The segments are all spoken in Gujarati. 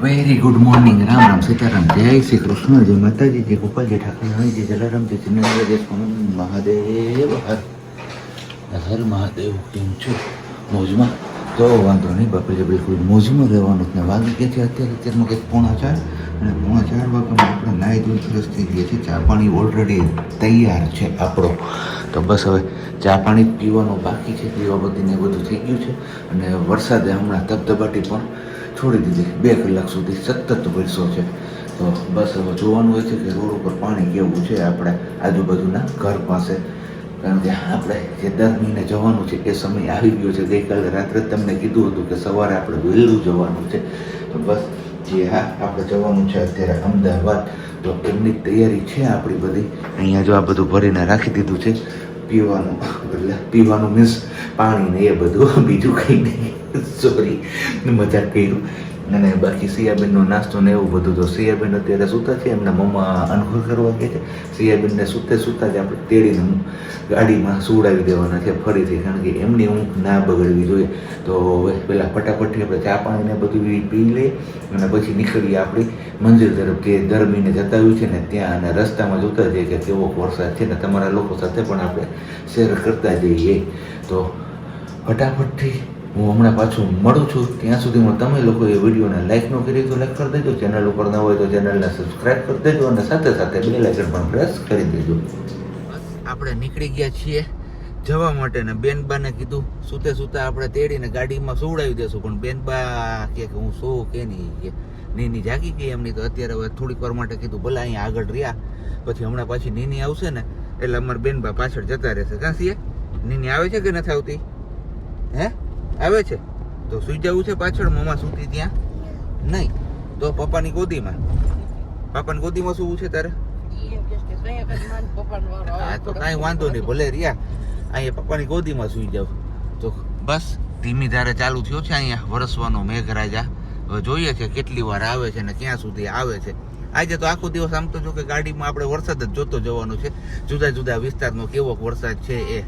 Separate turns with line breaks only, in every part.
Very good morning. Ram Ram, Sitaram, જય શ્રી કૃષ્ણ, જય માતાજી, જય ગોપાલજી ઠાકોર, જય જલારામ, જય ચિન્નર, જય સ્વામી મહાદેવ હર હર મહાદેવ. કેમ છો? મોજમાં? તો વાંધો નહીં બાપરે, બિલકુલ મોજમાં રહેવાનું જ ને. વાગી ગયા છે અત્યારમાં કંઈક 3:45 અને 3:45 વાગ્યામાં આપણે નાહી ધોઈ ફ્રેશ થઈ ગયા છીએ. ચા પાણી ઓલરેડી તૈયાર છે આપણો. તો બસ હવે ચા પાણી પીવાનું બાકી છે, પીવા બધીને બધું થઈ ગયું છે. અને વરસાદે હમણાં ધબધબાટી પણ છોડી દીધી. 2 કલાક સુધી સતત વરસો છે. તો બસ હવે જોવાનું હોય છે કે રોડ ઉપર પાણી કેવું છે આપણે આજુબાજુના ઘર પાસે. કારણ કે આપણે જે દર મહિને જવાનું છે એ સમય આવી ગયો છે. ગઈકાલે રાત્રે તમને કીધું હતું કે સવારે આપણે વહેલું જવાનું છે. તો બસ જે હા આપણે જવાનું છે અત્યારે અમદાવાદ. તો એમની તૈયારી છે આપણી બધી. અહીંયા જો આ બધું ભરીને રાખી દીધું છે. પીવાનું એટલે પીવાનું મીન્સ પાણી ને એ બધું, બીજું કંઈ નહીં. સોરી, મજાક કર્યું. અને બાકી સિયાબેનનો નાસ્તો ને એવું બધું. તો સિયાબેન અત્યારે સૂતા છે, એમના મમ્મા અનખોર કરવા ગયા છે. સિયાબેનને સૂતા જ આપણે તેડીને ગાડીમાં સુવડાવી દેવાના છે ફરીથી, કારણ કે એમની ઊંઘ ના બગડવી જોઈએ. તો હવે પહેલાં ફટાફટથી આપણે ચા પાણીને બધું પી લઈએ અને પછી નીકળીએ આપણી મંજિલ તરફ. જે દર મહિને જતા હોય છે ને ત્યાં, અને રસ્તામાં જોતા જઈએ કે કેવો વરસાદ છે ને તમારા લોકો સાથે પણ આપણે શેર કરતા જઈએ. તો ફટાફટથી હું હમણાં પાછું મળું છું. ત્યાં સુધીમાં તમે લોકોએ વિડીયોને લાઈક ન કરી તો લાઈક કરી દેજો, ચેનલ ઉપર ન હોય તો ચેનલને સબસ્ક્રાઈબ કરી દેજો, અને સાથે સાથે બેલ આઇકન પણ પ્રેસ કરી દેજો. બસ આપણે નીકળી ગયા છીએ જવા માટે. ને બેનબાને કીધું સૂતા આપણે તેડીને ગાડીમાં સુવડાવી દેશું, પણ બેનબા કે હું શું કે નહીં કે નીની જાગી ગઈ એમની. તો અત્યારે હવે થોડીક વાર માટે કીધું ભલે અહીંયા આગળ રહ્યા, પછી હમણાં પાછી નીની આવશે ને એટલે અમારા બેનબા પાછળ જતા રહેશે. કાં છીએ નીની આવે છે કે નથી આવતી? હે આવે છે? તો સુઈ જવું છે પાછળ? મમ્મા સૂતી ત્યાં નહીં તો પપ્પાની ગોદીમાં. પાપાની ગોદીમાં સુવું છે તારે? હા તો કાંઈ વાંધો નહીં, ભલે રહ્યા અહીંયા પપ્પાની ગોદીમાં સુઈ જાવ. તો બસ ધીમી ધારે ચાલુ થયો છે અહીંયા વરસવાનો મેઘરાજા. હવે જોઈએ છે કેટલી વાર આવે છે ને ક્યાં સુધી આવે છે. આજે તો આખો દિવસ આમ તો જો કે ગાડીમાં આપણે વરસાદ જ જોતો જવાનું છે. જુદા જુદા વિસ્તારનો કેવો વરસાદ છે એ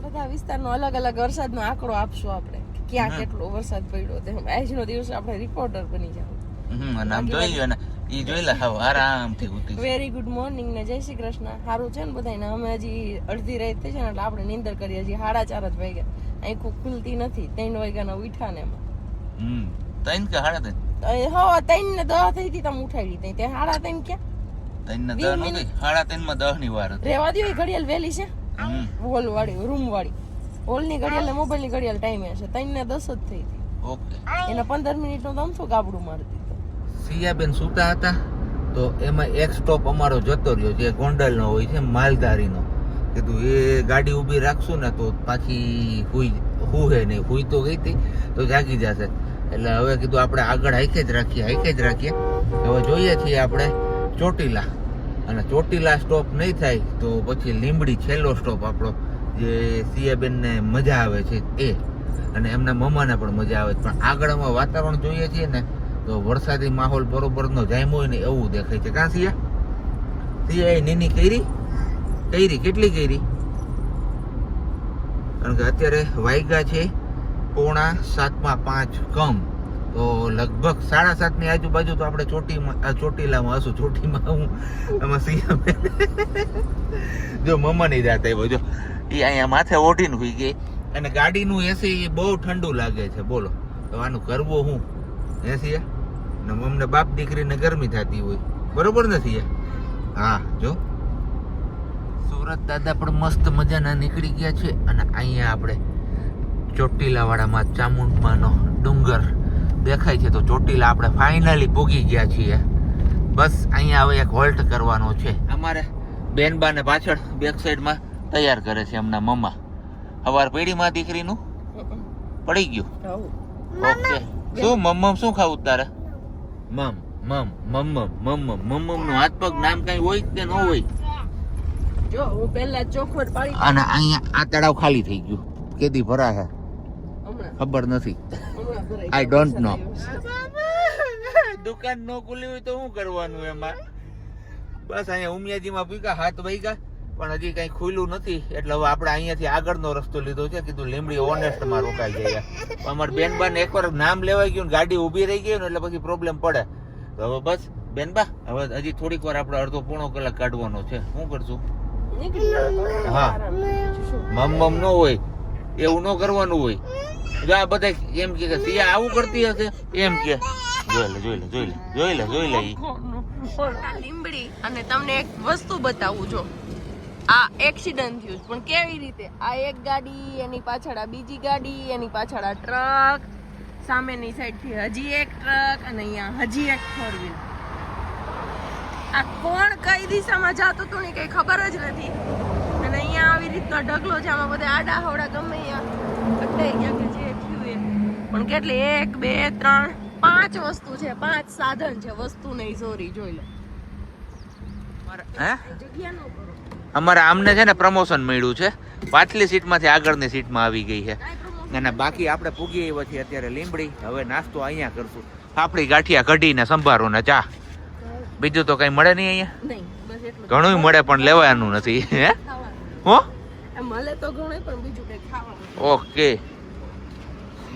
બધા વિસ્તારનો અલગ અલગ વરસાદનો આંકડો આપશું આપણે, ક્યાં કેટલો વરસાદ પડ્યો. આજનો દિવસ આપણે રિપોર્ટર બની જાવ.
નામ જોઈ લ્યો ને, ઈ જોઈ લે હાવ આરામથી ઉઠી.
વેરી ગુડ મોર્નિંગ ને જય શ્રી કૃષ્ણ. સારું છે ને બધાને? અમે હજી અડધી રાત થઈ છે ને એટલે આપણે નીંદર કરીએ. હજી 4:30 જ વાગ્યા, આંખો ખુલતી નથી. 3 વાગ્યાના ઉઠ્યા ને એમાં
3 કે 3:30?
હા 3 ને 10 થઈ હતી તમે ઉઠાડી હતી. તે 3:30 ક્યાં?
3 ને 10 નથી, 3:30 માં 10 ની વાર હતી.
રેવા દો, એ ઘડિયાળ વેલી છે. હોલ વાળી, રૂમ વાળી. હોલ ની ઘડિયાળ ને મોબાઈલ ની ઘડિયાળ ટાઈમે છે. 3 ને 10 જ થઈ હતી.
ઓકે.
એના 15 મિનિટ નો આમ શું ગાબડું મારતી.
સિયાબેન સૂતા હતા તો એમાં એક સ્ટોપ અમારો જતો રહ્યો, જે ગોંડલનો હોય છે, માલધારીનો. કીધું એ ગાડી ઊભી રાખશું ને તો પાછી હુહે નહીં. હુઈ તો ગઈ હતી તો જાગી જશે. એટલે હવે કીધું આપણે આગળ હાઈકે જ રાખીએ. હવે જોઈએ છીએ આપણે ચોટીલા, અને ચોટીલા સ્ટોપ નહીં થાય તો પછી લીંબડી છેલ્લો સ્ટોપ આપણો, જે સિયાબેનને મજા આવે છે એ, અને એમના મમ્માને પણ મજા આવે છે. પણ આગળ અમે વાતાવરણ જોઈએ છીએ ને તો વરસાદી માહોલ બરોબરનો જામ્યો હોય ને એવું દેખાય છે. કાં સિયા નીની કરી કેટલી કરી? કારણ કે અત્યારે વાગ્યા છે 6:45 કમ. તો લગભગ 7:30 ની આજુબાજુ તો આપણે ચોટીલામાં હશું. ચોટીમાં હું આમાં સિયા જો મમ્મા નહીં જાતા આવ્યો, જો એ અહીંયા માથે ઓઢીને હોઈ ગઈ. અને ગાડીનું એસી બહુ ઠંડુ લાગે છે. બોલો તો આનું કરવું હું? એસી ને અમને બાપ દીકરીને ગરમી થતી હોય, બરોબર નથી? હા જો સુરત દાદા પણ મસ્ત મજાના નીકળી ગયા છે. અને અહીંયા આપણે ચોટીલા વાળામાં ચામુંડમાનો ડુંગર દેખાય છે. તો ચોટીલા આપણે ફાઇનલી પૂગી ગયા છીએ. બસ અહીંયા હવે એક હોલ્ટ કરવાનો છે. અમારે બેનબાને પાછળ બેક સાઈડમાં તૈયાર કરે છે એમના મમ્મા. હવાર પેઢીમાં દીકરીનું પડી ગયું. ઓકે. શું મમ્મમ શું ખાવું તારે? મમ નું હાથ પગ નામ કઈ હોય કે ન હોય?
જો હું પહેલા ચોખવટ પાડી.
અને અહીંયા આ તળાવ ખાલી થઈ ગયું. કેદી ભરા છે ખબર નથી. I don't know. દુકાન નો ખુલી હોય તો શું કરવાનું એમાં? બસ અહીંયા ઉમિયાજીમાં પૂકા 7 વાગ્યા પણ હજી કઈ ખુલ્લું નથી એટલે હવે આપણે અહીંયાથી આગળનો રસ્તો લીધો છે. કીધું લીંબડી ઓનેસ્ટમાં રોકાઈ જઈએ. અમારા બેનબાને એકવાર નામ લેવાઈ ગયું ને ગાડી ઊભી રહી ગઈ ને એટલે પછી પ્રોબ્લેમ પડે. તો હવે બસ બેનબા હવે હજી થોડીક વાર આપણે અડધો પોણો કલાક કાઢવાનો છે. શું કરશું? હા મમ ન હોય એવું ન કરવાનું હોય. જો આ બધા એમ કે સિયા આવું કરતી હશે એમ કે જોઈ લે ઈ
લીંબડી. અને તમને એક વસ્તુ બતાવું, જો આ એક્સિડન્ટ થયું પણ કેવી રીતે, આ એક ગાડી, એની પાછળ આ બીજી ગાડી, એની પાછળ આ ટ્રક, સામેની સાઈડ થી હજી એક ટ્રક અને અહીંયા હજી એક 4 વ્હીલ. આ કોણ કઈ દિશામાં જતું હતું ને કઈ ખબર જ નથી. અને અહીંયા આવી રીતનો ઢગલો છે, આમાં બધા આડા હવડા ગમે અટાઈ ગયા કે જે થયું એ. પણ કેટલી 1 2 3 5 વસ્તુ છે, 5 સાધન છે, વસ્તુ નહીં સોરી. જોઈ લો
હે
જગ્યા ન કરો.
અમારે આમને છે ને પ્રમોશન મળ્યું છે, પાછલી સીટમાંથી આગળની સીટમાં આવી ગઈ છે. અને બાકી આપણે પૂગી આવ્યા છીએ અત્યારે લીંબડી. હવે નાસ્તો અહીંયા કરશું, ફાફડી ગાંઠિયા કઢીને સંભારો ને ચા. બીજું તો કઈ મળે નહીં અહીંયા.
નહીં બસ એટલું.
ઘણું મળે પણ લેવાનું નથી. હે હો
મળે તો ઘણું પણ બીજું કઈ ખાવાનું.
ઓકે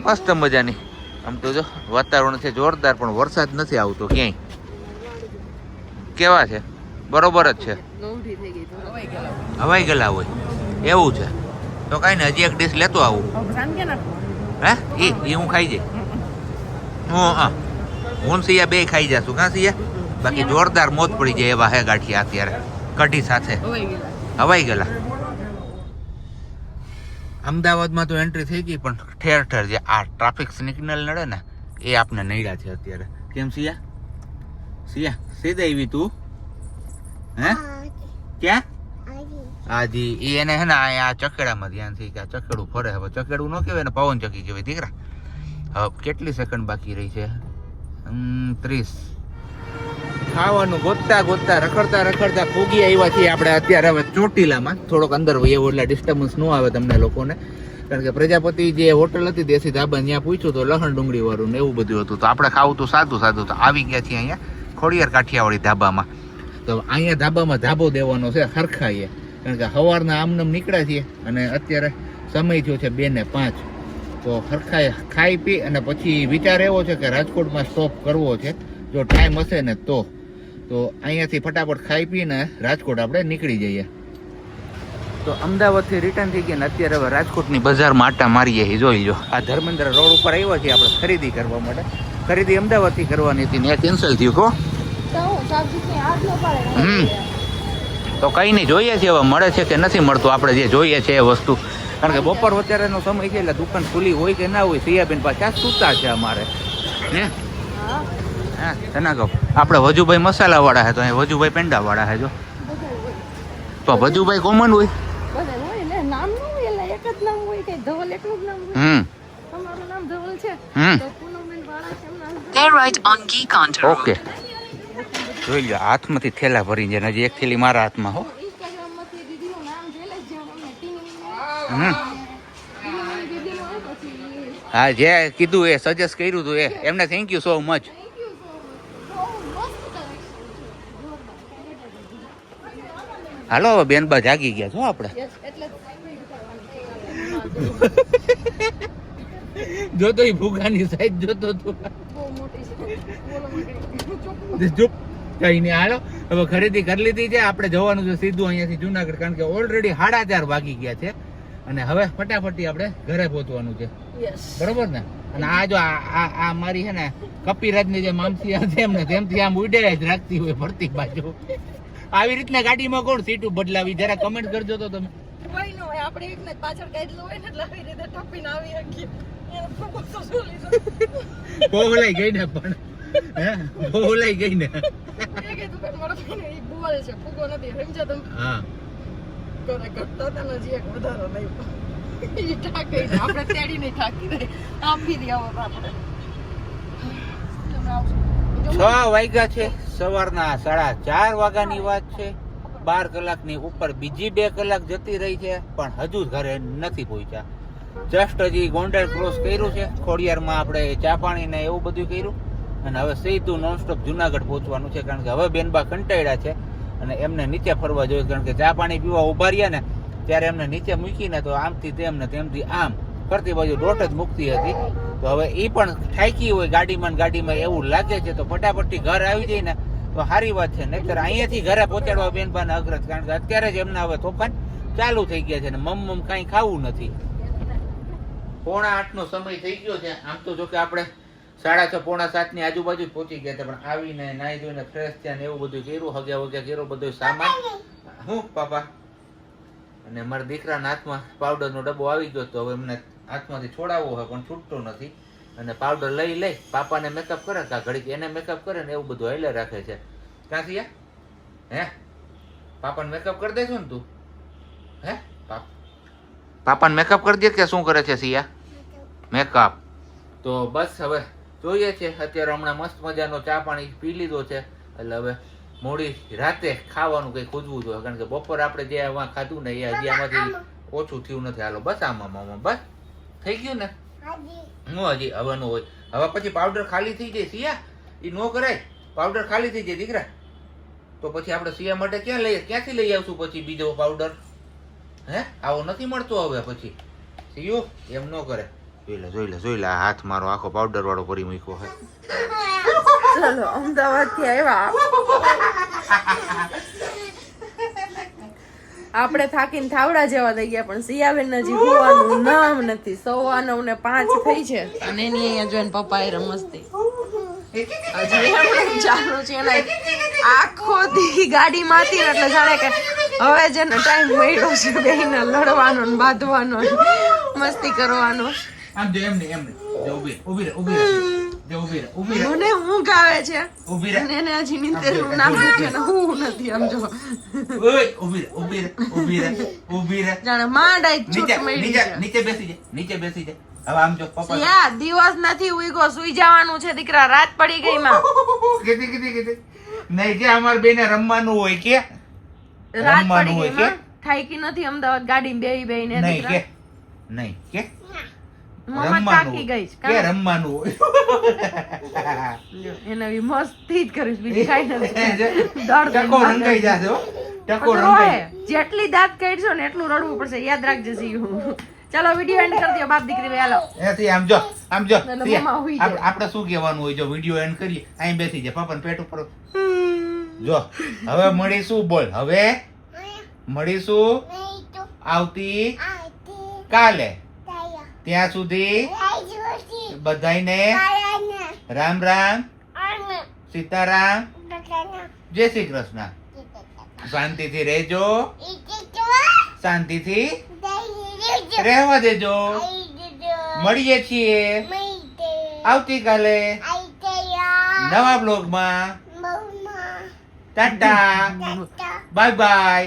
મસ્ત મજાની. આમ તો જો વાતાવરણ છે જોરદાર પણ વરસાદ નથી આવતો ક્યાંય. કેવા છે? બરોબર જ છે.
ગૌઠી થઈ ગઈ તો
હવાઈ ગયેલા હોય એવું છે તો કઈ ને હજી એક ડીશ લેતો આવું. હે ઈ હું ખાઈ જઈ. હું સિયા બે ખાઈ જાશું. કાં સિયા? બાકી જોરદાર મોત પડી જાય એવા હે ગાંઠિયા અત્યારે કઢી સાથે. હવાઈ ગયેલા. અમદાવાદમાં તો એન્ટ્રી થઈ ગઈ પણ ઠેર ઠેર જે આ ટ્રાફિક સિગ્નલ નડે ને એ આપણે નડ્યા છે અત્યારે. કેમ સિયા? સિયા સીધા આવી તું? હે ક્યાં? હાજી એ એને હે ને આ ચકેડામાં ધ્યાન થઈ કે આ ચકેડું ફરે. હવે ચકેડું ન કહેવાય ને પવન ચકી કહેવાય દીકરા. હવે કેટલી સેકન્ડ બાકી રહી છે? 30. ખાવાનું ગોતતા ગોતતા રખડતા પૂગી આવ્યા છીએ આપણે અત્યારે હવે ચોટીલામાં. થોડોક અંદર એવું એટલે ડિસ્ટર્બન્સ ન આવે તમને લોકોને. કારણ કે પ્રજાપતિ જે હોટલ હતી દેશી ધાબા ત્યાં પૂછ્યું તો લહણ ડુંગળી વાળું ને એવું બધું હતું. તો આપણે ખાવું તો સાદું તો આવી ગયા છીએ અહીંયા ખોડિયાર કાઠિયાવાડી ધાબામાં. તો અહીંયા ધાબામાં ધાબો દેવાનો છે હરખાઈએ. કારણ કે સવારના આમનામ નીકળ્યા છીએ અને અત્યારે સમય થયો છે 2 ને 5. તો હરખાએ ખાઈ પી અને પછી વિચાર એવો છે કે રાજકોટમાં સ્ટોપ કરવો છે જો ટાઈમ હશે ને તો અહીંયાથી ફટાફટ ખાઈ પીને રાજકોટ આપણે નીકળી જઈએ. તો અમદાવાદથી રિટર્ન થઈ ગયા ને અત્યારે હવે રાજકોટની બજારમાં આટા મારીએ. જોઈ લો આ ધર્મેન્દ્ર રોડ ઉપર આવ્યા છીએ આપણે ખરીદી કરવા માટે. ખરીદી અમદાવાદથી કરવાની હતી ને કેન્સલ થયું. કો તો કઈ નહીં જોઈએ છે હવે મળે છે કે નથી મળતું. આપણે જે જોઈએ છે એ વસ્તુ. કારણ કે બપોર અત્યારેનો સમય છે એટલે દુકાન ખુલ્લી હોય કે ના હોય. સિયાબેન પાછા સૂતા છે અમારે ને. હા તના કહો આપણે વજુભાઈ મસાલા વાળા છે તો અહીં વજુભાઈ પેંડા વાળા છે. જો તો વજુભાઈ કોમન હોય. ઓકે જોઈ લો હાથમાંથી થેલા ભરી જાય. હજી એક થેલી મારા હાથમાં હો. હા જે કીધું એ સજેસ્ટ કર્યું હતું એમને થેન્ક યુ સો મચ. હાલો હવે બેનબા જાગી ગયા છો આપણે. જોતો ભૂખાની સાઈડ જોતો તું. કઈ નહીં હાલો હવે ખરીદી કરી લીધી છે. આપણે જવાનું છે સીધું અહીંયાથી જુનાગઢ. કારણ કે ઓલરેડી 4:30 વાગી ગયા છે અને હવે ફટાફટી આપણે ઘરે પહોંચવાનું છે. બરોબર ને? અને આ જો આ મારી છે ને કપિરાજની જે મામસી છે એમને તેમથી આમ ઉડે જ રાખતી હોય ફરતી બાજુ. આવી રીતના ગાડીમાં કોણ સીટું બદલાવી જરા કમેન્ટ કરજો તો તમે. બોલાઈ ગઈ ને પણ બોલાઈ ગઈ ને. હા છ વાગ્યા છે સવારના 4:30 વાગ્યાની વાત છે. 12 કલાકની ઉપર બીજી 2 કલાક જતી રહી છે પણ હજુ ઘરે નથી પહોંચ્યા. જસ્ટ હજી ગોંડલ ક્રોસ કર્યું છે. ખોડિયારમાં આપણે ચા પાણી ને એવું બધું કર્યું અને હવે સીધું નોનસ્ટોપ જુનાગઢ પહોંચવાનું છે. કારણ કે હવે બેનબા કંટાળ્યા છે અને એમને નીચે ફરવા જોઈએ, કારણ કે ચા પાણી પીવા ઉભા રહ્યા ને ત્યારે એમને નીચે મૂકીને તો આમથી તેમ ને તેમથી આમ ફરતી બાજુ દોટ જ મૂકતી હતી. તો હવે એ પણ થાકી હોય ગાડીમાં એવું લાગે છે તો ફટાફટથી ઘર આવી જાય ને તો સારી વાત છે. નહીતર અહીંયાથી ઘરે પહોંચાડવા બેનબાને અગ્રત, કારણ કે અત્યારે જ એમના હવે તોફાન ચાલુ થઈ ગયા છે ને મમ કાંઈ ખાવું નથી. 6:45 નો સમય થઈ ગયો છે. આમ તો જો કે આપણે 6:30 6:45 ની આજુબાજુ જ પહોંચી ગયા હતા, પણ આવીને નાહી ધોઈને ફ્રેશ થયા ને એવું બધું કર્યું, હગ્યા કર્યો બધો સામાન. હું પાપા અને મારા દીકરાના હાથમાં પાવડરનો ડબ્બો આવી ગયો તો હવે એમને હાથમાંથી છોડાવવો હોય પણ છૂટતો નથી, અને પાવડર લઈ પાપાને મેકઅપ કરે કા ઘડીક એને મેકઅપ કરે ને એવું બધું હાલે રાખે છે. ક્યાંથી હે પાપાને મેકઅપ કરી દેશું ને તું? હે પાપાને મેકઅપ કરી દે કે શું કરે છે સિયા? મેકઅપ. તો બસ હવે જોઈએ છે. અત્યારે હમણાં મસ્ત મજાનો ચા પાણી પી લીધો છે, એટલે હવે મોડી રાતે ખાવાનું કંઈ ખોજવું જોઈએ, કારણ કે બપોર આપણે જે આમાં ખાધું ને એ હજી આમાંથી ઓછું થયું નથી. હાલો બસ આમાં બસ થઈ ગયું ને? હું હજી હવે નું હોય. હવે પછી પાવડર ખાલી થઈ જાય સિયા, એ નો કરાય. પાવડર ખાલી થઈ જાય દીકરા, તો પછી આપણે સિયા માટે ક્યાંથી લઈ આવશું પછી બીજો પાવડર? હે આવો નથી મળતો હવે પછી. સિયો એમ ન કરે. જોઈ લે આ હાથ મારો આખો પાવડર વાળો કરી મૂક્યો હે.
ચલો અમદાવાદ થી આવ્યા આપણે થાકીને થાવડા જેવા થઈ ગયા, પણ સિયાબેન હજી હોવાનું નામ નથી. 9:15 થઈ છે અને એની અહીંયા જોઈને પપ્પા એ રમસ્તી હજી એમ ચાલુ છે. એના આખો દી ગાડીમાંથી એટલે જાણે કે હવે જેને ટાઈમ મળ્યો છે બેયને લડવાનો ને બાંધવાનો મસ્તી કરવાનો.
આમ જો એમને જો ઊભી રહે
મને ઊંઘ આવે છે
ઊભી રહે
અને એને હજી નીંદરનું નામ નથી ને હું નથી. આમ જો
ઓય ઊભી રહે
જાણે માંડાઈ છૂટ મળી છે.
નીચે બેસી જા. હવે આમ જો પપ્પા
યા દિવસ નથી ઉઈગો, સુઈ જવાનું છે દીકરા, રાત પડી ગઈ માં.
કીધી નહીં કે અમાર બેને રમવાનું હોય કે
રાત પડી ગઈ માં, થાકી નથી અમદાવાદ ગાડી બેહીને દીકરા?
નહીં કે
મમ્મા થાકી ગઈ છે
કે રમવાનું હોય.
એને મસ્તી જ કરીશ, બીજી કાઈ નથી.
ટકો રંગાઈ જાશે હો, ટકો રંગાઈ.
જેટલી દાંત કાઢશો ને એટલું રડવું પડશે, યાદ રાખજે સીયું. ચાલો વિડિયો એન્ડ કરી દો બાપ દીકરી બે. હાલો
એથી આમ જો આપણે શું કહેવાનું હોય જો વિડિયો એન્ડ કરીએ? અહીં બેસી જાય પાપાને પેટ ઉપર. જો હવે મળીશું, બોલ હવે મળીશું આવતી કાલે. ત્યાં સુધી બધાયને રામ રામ, સીતારામ, જય શ્રી કૃષ્ણ. શાંતિથી રહેજો, શાંતિથી રહેવા દેજો. મળીએ છીએ આવતીકાલે નવા બ્લોગમાં. Tata bye bye.